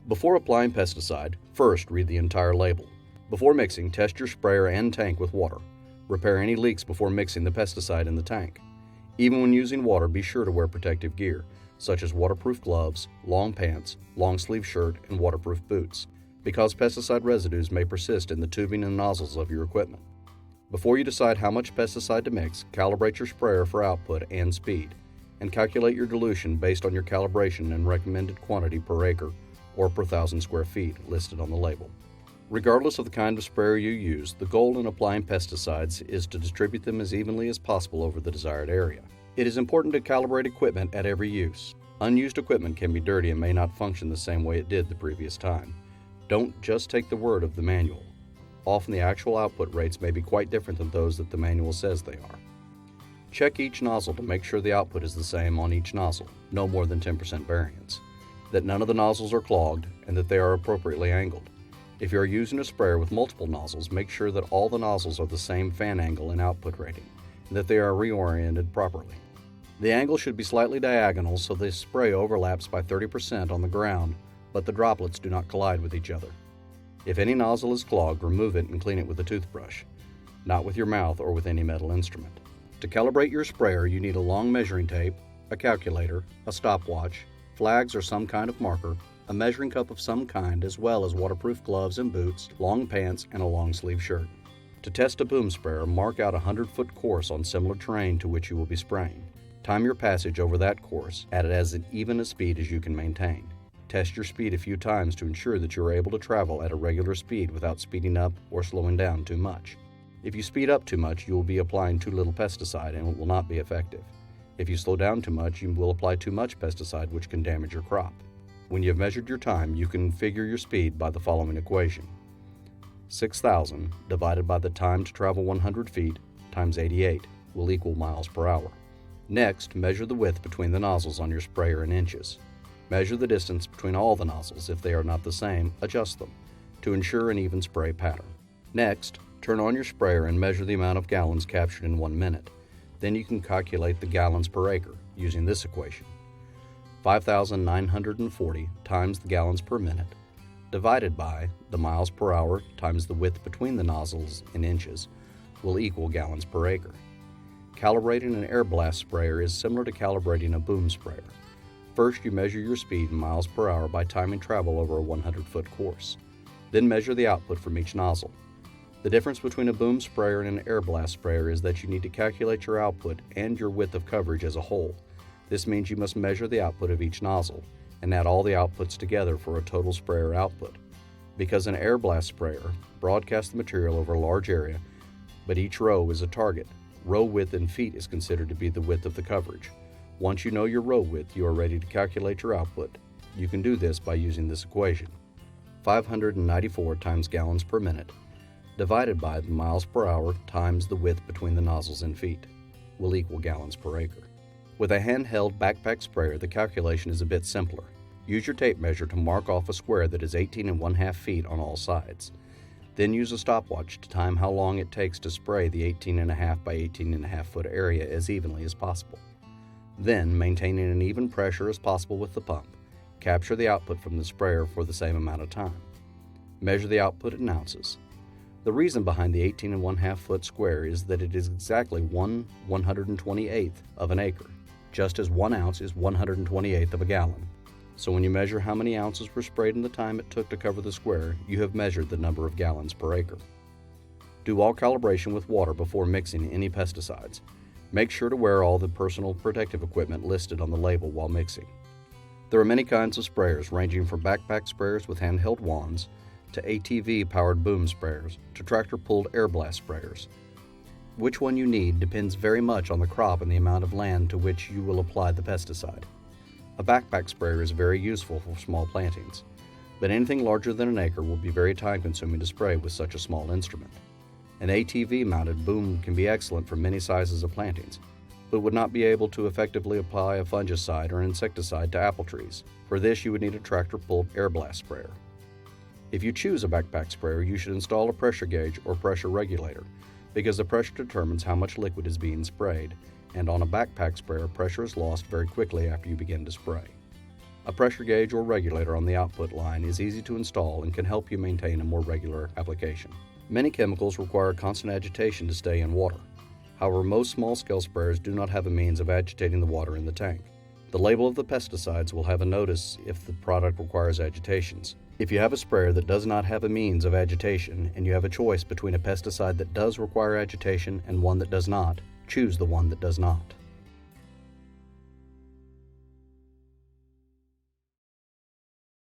Before applying pesticide, first read the entire label. Before mixing, test your sprayer and tank with water. Repair any leaks before mixing the pesticide in the tank. Even when using water, be sure to wear protective gear, such as waterproof gloves, long pants, long-sleeve shirt, and waterproof boots, because pesticide residues may persist in the tubing and nozzles of your equipment. Before you decide how much pesticide to mix, calibrate your sprayer for output and speed, and calculate your dilution based on your calibration and recommended quantity per acre or per 1,000 square feet listed on the label. Regardless of the kind of sprayer you use, the goal in applying pesticides is to distribute them as evenly as possible over the desired area. It is important to calibrate equipment at every use. Unused equipment can be dirty and may not function the same way it did the previous time. Don't just take the word of the manual. Often the actual output rates may be quite different than those that the manual says they are. Check each nozzle to make sure the output is the same on each nozzle, no more than 10% variance, that none of the nozzles are clogged, and that they are appropriately angled. If you are using a sprayer with multiple nozzles, make sure that all the nozzles are the same fan angle and output rating, and that they are reoriented properly. The angle should be slightly diagonal so the spray overlaps by 30% on the ground, but the droplets do not collide with each other. If any nozzle is clogged, remove it and clean it with a toothbrush, not with your mouth or with any metal instrument. To calibrate your sprayer, you need a long measuring tape, a calculator, a stopwatch, flags or some kind of marker, a measuring cup of some kind, as well as waterproof gloves and boots, long pants, and a long-sleeve shirt. To test a boom sprayer, mark out a 100-foot course on similar terrain to which you will be spraying. Time your passage over that course at as even a speed as you can maintain. Test your speed a few times to ensure that you are able to travel at a regular speed without speeding up or slowing down too much. If you speed up too much, you will be applying too little pesticide and it will not be effective. If you slow down too much, you will apply too much pesticide, which can damage your crop. When you have measured your time, you can figure your speed by the following equation. 6,000 divided by the time to travel 100 feet times 88 will equal miles per hour. Next, measure the width between the nozzles on your sprayer in inches. Measure the distance between all the nozzles. If they are not the same, adjust them to ensure an even spray pattern. Next, turn on your sprayer and measure the amount of gallons captured in 1 minute. Then you can calculate the gallons per acre using this equation. 5,940 times the gallons per minute divided by the miles per hour times the width between the nozzles in inches will equal gallons per acre. Calibrating an air blast sprayer is similar to calibrating a boom sprayer. First, you measure your speed in miles per hour by timing travel over a 100-foot course. Then measure the output from each nozzle. The difference between a boom sprayer and an air blast sprayer is that you need to calculate your output and your width of coverage as a whole. This means you must measure the output of each nozzle and add all the outputs together for a total sprayer output. Because an air blast sprayer broadcasts the material over a large area, but each row is a target. Row width in feet is considered to be the width of the coverage. Once you know your row width, you are ready to calculate your output. You can do this by using this equation. 594 times gallons per minute divided by the miles per hour times the width between the nozzles in feet will equal gallons per acre. With a handheld backpack sprayer, the calculation is a bit simpler. Use your tape measure to mark off a square that is 18 1/2 feet on all sides. Then use a stopwatch to time how long it takes to spray the 18 1/2 by 18 1/2 foot area as evenly as possible. Then, maintaining an even pressure as possible with the pump, capture the output from the sprayer for the same amount of time. Measure the output in ounces. The reason behind the 18 1/2 foot square is that it is exactly 1/128th of an acre, just as 1 ounce is 1/128th of a gallon. So when you measure how many ounces were sprayed in the time it took to cover the square, you have measured the number of gallons per acre. Do all calibration with water before mixing any pesticides. Make sure to wear all the personal protective equipment listed on the label while mixing. There are many kinds of sprayers, ranging from backpack sprayers with handheld wands to ATV-powered boom sprayers to tractor-pulled air blast sprayers. Which one you need depends very much on the crop and the amount of land to which you will apply the pesticide. A backpack sprayer is very useful for small plantings, but anything larger than an acre will be very time-consuming to spray with such a small instrument. An ATV-mounted boom can be excellent for many sizes of plantings, but would not be able to effectively apply a fungicide or insecticide to apple trees. For this, you would need a tractor-pulled air blast sprayer. If you choose a backpack sprayer, you should install a pressure gauge or pressure regulator, because the pressure determines how much liquid is being sprayed, and on a backpack sprayer, pressure is lost very quickly after you begin to spray. A pressure gauge or regulator on the output line is easy to install and can help you maintain a more regular application. Many chemicals require constant agitation to stay in water. However, most small-scale sprayers do not have a means of agitating the water in the tank. The label of the pesticides will have a notice if the product requires agitations. If you have a sprayer that does not have a means of agitation and you have a choice between a pesticide that does require agitation and one that does not, choose the one that does not.